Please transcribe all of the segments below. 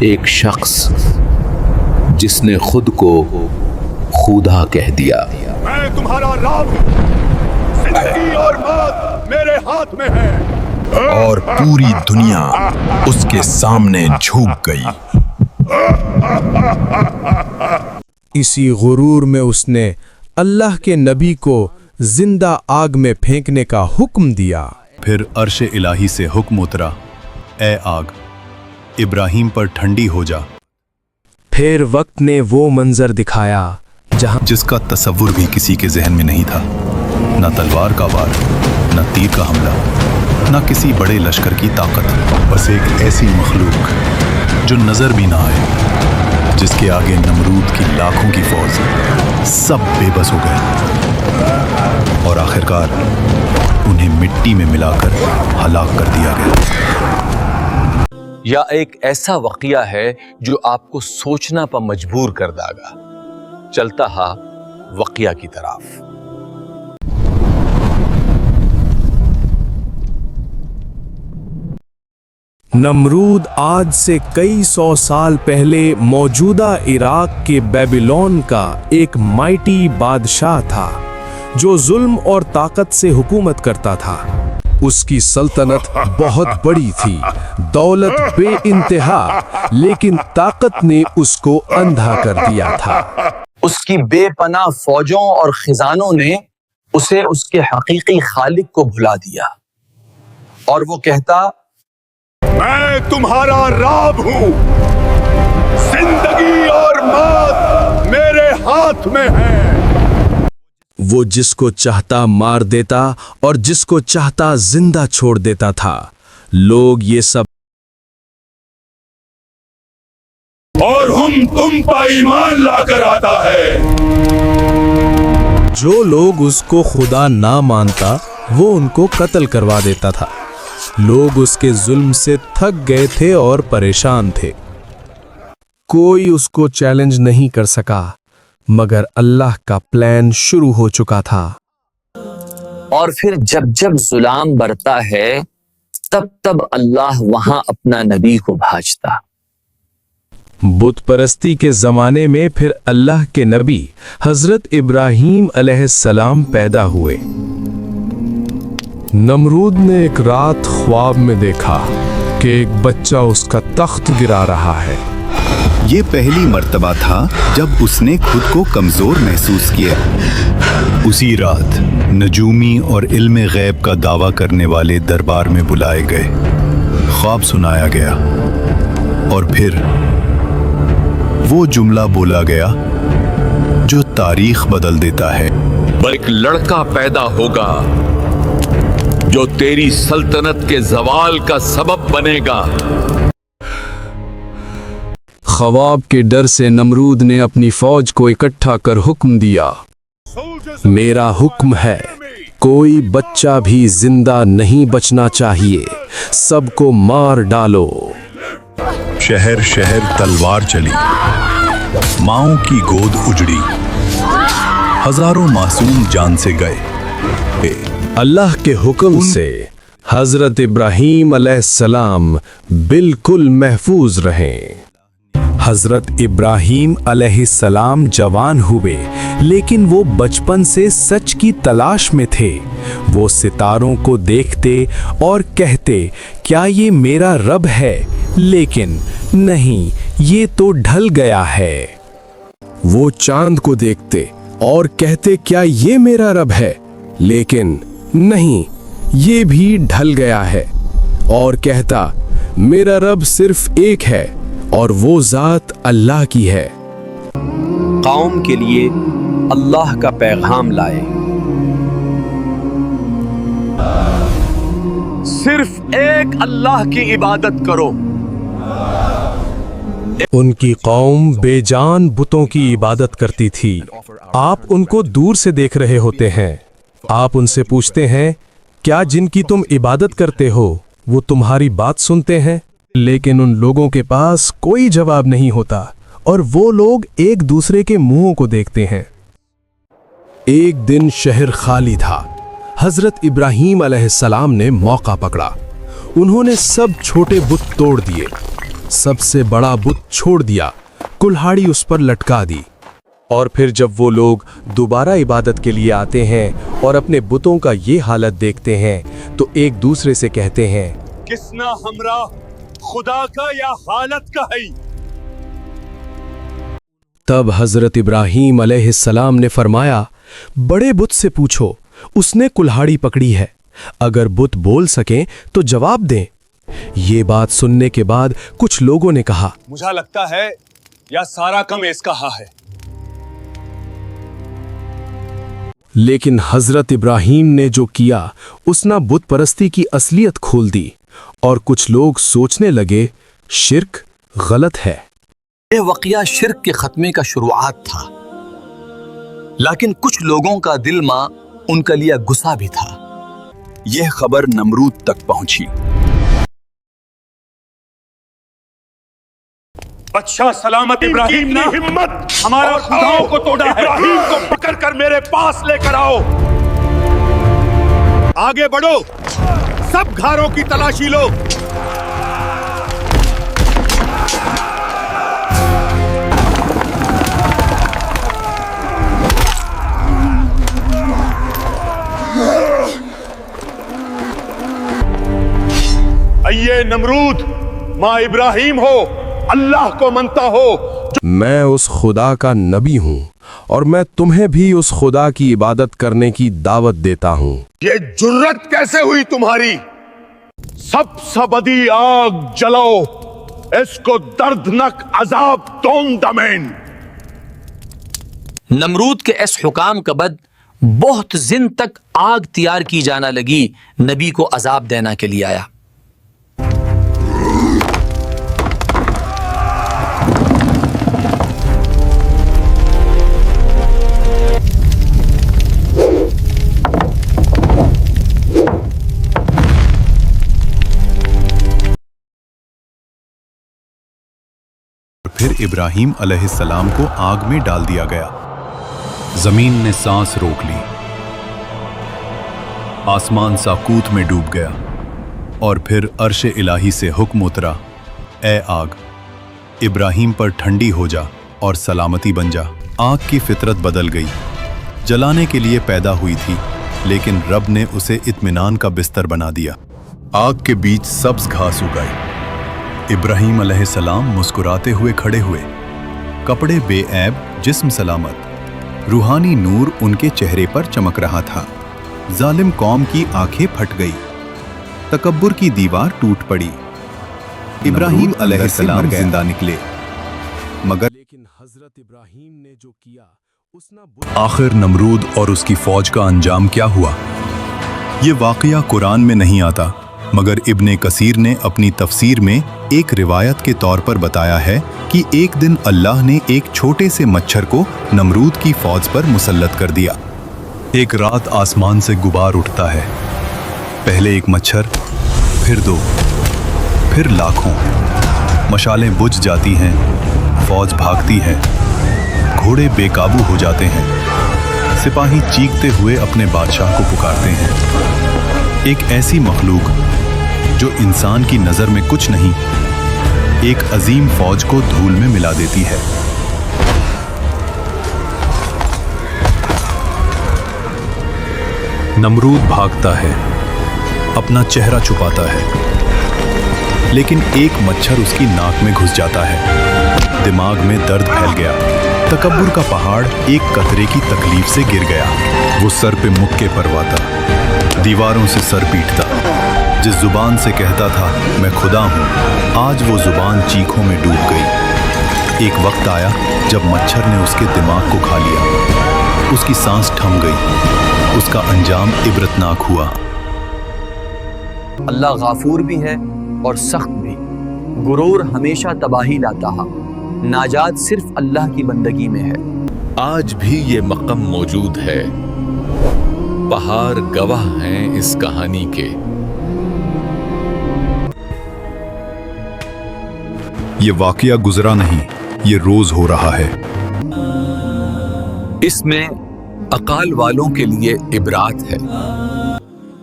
ایک شخص جس نے خود کو خدا کہہ دیا۔ میں تمہارا رب ہوں، زندگی اور موت میرے ہاتھ میں ہے، اور پوری دنیا اس کے سامنے جھک گئی۔ اسی غرور میں اس نے اللہ کے نبی کو زندہ آگ میں پھینکنے کا حکم دیا۔ پھر عرش الہی سے حکم اترا، اے آگ ابراہیم پر ٹھنڈی ہو جا۔ پھر وقت نے وہ منظر دکھایا جہاں جس کا تصور بھی کسی کے ذہن میں نہیں تھا، نہ تلوار کا وار، نہ تیر کا حملہ، نہ کسی بڑے لشکر کی طاقت، بس ایک ایسی مخلوق جو نظر بھی نہ آئے، جس کے آگے نمرود کی لاکھوں کی فوج سب بے بس ہو گئے، اور آخرکار انہیں مٹی میں ملا کر ہلاک کر دیا گیا۔ یا ایک ایسا واقعہ ہے جو آپ کو سوچنا پر مجبور کر دے گا۔ چلتا ہا واقعہ کی طرف۔ نمرود آج سے کئی سو سال پہلے موجودہ عراق کے بیبیلون کا ایک مائٹی بادشاہ تھا جو ظلم اور طاقت سے حکومت کرتا تھا۔ اس کی سلطنت بہت بڑی تھی، دولت بے انتہا، لیکن طاقت نے اس کو اندھا کر دیا تھا۔ اس کی بے پناہ فوجوں اور خزانوں نے اسے اس کے حقیقی خالق کو بھلا دیا، اور وہ کہتا، میں تمہارا رب ہوں، زندگی اور موت میرے ہاتھ میں ہے۔ وہ جس کو چاہتا مار دیتا اور جس کو چاہتا زندہ چھوڑ دیتا تھا۔ لوگ یہ سب اور ہم تم پر ایمان لا کر آتا ہے۔ جو لوگ اس کو خدا نہ مانتا وہ ان کو قتل کروا دیتا تھا۔ لوگ اس کے ظلم سے تھک گئے تھے اور پریشان تھے۔ کوئی اس کو چیلنج نہیں کر سکا، مگر اللہ کا پلان شروع ہو چکا تھا۔ اور پھر جب جب ظلم برتا ہے تب تب اللہ وہاں اپنا نبی کو بھیجتا۔ بت پرستی کے زمانے میں پھر اللہ کے نبی حضرت ابراہیم علیہ السلام پیدا ہوئے۔ نمرود نے ایک رات خواب میں دیکھا کہ ایک بچہ اس کا تخت گرا رہا ہے۔ یہ پہلی مرتبہ تھا جب اس نے خود کو کمزور محسوس کیا۔ اسی رات نجومی اور علم غیب کا دعویٰ کرنے والے دربار میں بلائے گئے، خواب سنایا گیا، اور پھر وہ جملہ بولا گیا جو تاریخ بدل دیتا ہے۔ ایک لڑکا پیدا ہوگا جو تیری سلطنت کے زوال کا سبب بنے گا۔ خواب کے ڈر سے نمرود نے اپنی فوج کو اکٹھا کر حکم دیا، میرا حکم ہے، کوئی بچہ بھی زندہ نہیں بچنا چاہیے، سب کو مار ڈالو۔ شہر شہر تلوار چلی، ماؤں کی گود اجڑی، ہزاروں معصوم جان سے گئے۔ اللہ کے حکم سے حضرت ابراہیم علیہ السلام بالکل محفوظ رہیں۔ حضرت ابراہیم علیہ السلام جوان ہوئے، لیکن وہ بچپن سے سچ کی تلاش میں تھے۔ وہ ستاروں کو دیکھتے اور کہتے، کیا یہ میرا رب ہے؟ لیکن نہیں، یہ تو ڈھل گیا ہے۔ وہ چاند کو دیکھتے اور کہتے، کیا یہ میرا رب ہے؟ لیکن نہیں، یہ بھی ڈھل گیا ہے، اور کہتا، میرا رب صرف ایک ہے، اور وہ ذات اللہ کی ہے۔ قوم کے لیے اللہ کا پیغام لائے۔ صرف ایک اللہ کی عبادت کرو۔ ان کی قوم بے جان بتوں کی عبادت کرتی تھی۔ آپ ان کو دور سے دیکھ رہے ہوتے ہیں۔ آپ ان سے پوچھتے ہیں، کیا جن کی تم عبادت کرتے ہو وہ تمہاری بات سنتے ہیں؟ لیکن ان لوگوں کے پاس کوئی جواب نہیں ہوتا، اور وہ لوگ ایک دوسرے کے منہوں کو دیکھتے ہیں۔ ایک دن شہر خالی تھا۔ حضرت ابراہیم علیہ السلام نے موقع پکڑا۔ انہوں نے سب چھوٹے بت توڑ دیے، सबसे बड़ा बुत छोड़ दिया, कुल्हाड़ी उस पर लटका दी। और फिर जब वो लोग दोबारा इबादत के लिए आते हैं और अपने बुतों का ये हालत देखते हैं तो एक दूसरे से कहते हैं, किसना हमरा खुदा का या हालत का है। तब हजरत इब्राहीम अलैहिस्सलाम ने फरमाया, बड़े बुत से पूछो, उसने कुल्हाड़ी पकड़ी है, अगर बुत बोल सकें तो जवाब दें। ये बात सुनने के बाद कुछ लोगों ने कहा, मुझे लगता है या सारा कम इसका है। लेकिन हजरत इब्राहीम ने जो किया उसने बुत परस्ती की असलियत खोल दी और कुछ लोग सोचने लगे शिर्क गलत है। ये वाक़या शिर्क के खत्मे का शुरुआत था, लेकिन कुछ लोगों का दिल में उनका लिया गुस्सा भी था। यह खबर नमरूद तक पहुंची। अच्छा सलामत इब्राहिम ने हिम्मत हमारा खुदाओं को तोड़ा है। इब्राहिम को पकड़कर मेरे पास लेकर आओ। आगे बढ़ो, सब घरों की तलाशी लो। ये नमरूद माँ इब्राहिम हो, अल्लाह को मनता हो। मैं उस खुदा का नबी हूँ और मैं तुम्हें भी उस खुदा की इबादत करने की दावत देता हूँ। ये जुर्रत कैसे हुई तुम्हारी? सब बदी आग जलाओ, इसको दर्दनाक अजाब तोन दमेन। नमरूद के इस हुकाम के बाद बहुत दिन तक आग तैयार की जाना लगी, नबी को अजाब देना के लिए आया। फिर इब्राहीम अलैहिस्सलाम को आग में डाल दिया गया। जमीन ने सांस रोक ली, आसमान साकूत में डूब गया और फिर अर्श इलाही से हुक्म उतरा, ए आग, इब्राहीम पर ठंडी हो जा और सलामती बन जा। आग की फितरत बदल गई, जलाने के लिए पैदा हुई थी, लेकिन रब ने उसे इत्मीनान का बिस्तर बना दिया। आग के बीच सब्ज घास उगाई। इब्राहीम अलैहिस्सलाम मुस्कुराते हुए खड़े हुए, कपड़े बेऐब, जिस्म सलामत। रूहानी नूर उनके चेहरे पर चमक रहा था। जालिम कौम की आंखें फट गई, तकब्बुर की दीवार टूट पड़ी। इब्राहीम अलैहिस्सलाम जिंदा निकले, मगर लेकिन हजरत इब्राहीम ने जो किया उसने आखिर नमरूद और उसकी फौज का अंजाम क्या हुआ? ये वाकया कुरान में नहीं आता, मगर इब्ने कसीर ने अपनी तफसीर में एक रिवायत के तौर पर बताया है कि एक दिन अल्लाह ने एक छोटे से मच्छर को नमरूद की फौज पर मुसल्लत कर दिया। एक रात आसमान से गुबार उठता है, पहले एक मच्छर, फिर दो, फिर लाखों। मशालें बुझ जाती हैं, फौज भागती है, घोड़े बेकाबू हो जाते हैं, सिपाही चीखते हुए अपने बादशाह को पुकारते हैं। एक ऐसी मखलूक जो इंसान की नजर में कुछ नहीं, एक अजीम फौज को धूल में मिला देती है। नमरूद भागता है, अपना चेहरा छुपाता है, लेकिन एक मच्छर उसकी नाक में घुस जाता है। दिमाग में दर्द फैल गया, तकब्बुर का पहाड़ एक कतरे की तकलीफ से गिर गया। वो सर पे मुक्के परवाता, दीवारों से सर पीटता। जिस जुबान से कहता था मैं खुदा हूँ, आज वो जुबान चीखों में डूब गई। एक वक्त आया जब मच्छर ने उसके दिमाग को खा लिया, उसकी सांस थम गई, उसका अंजाम इबरतनाक हुआ। अल्लाह गाफूर भी है और सख्त भी। गुरूर हमेशा तबाही लाता है, नाजात सिर्फ अल्लाह की बंदगी में है। आज भी ये मक़म मौजूद है, पहाड़ गवाह हैं इस कहानी के। ये वाकया गुजरा नहीं, ये रोज हो रहा है। इसमें अकाल वालों के लिए इबरात है।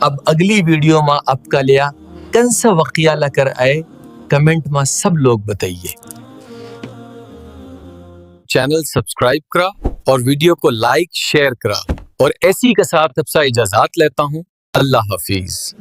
अब अगली वीडियो में आपका लिया कौन सा वाकया लेकर आए, کمنٹ میں سب لوگ بتائیے. چینل سبسکرائب کرا اور ویڈیو کو لائک شیئر کرا اور ایسی کے ساتھ اب سے اجازت لیتا ہوں. اللہ حافظ.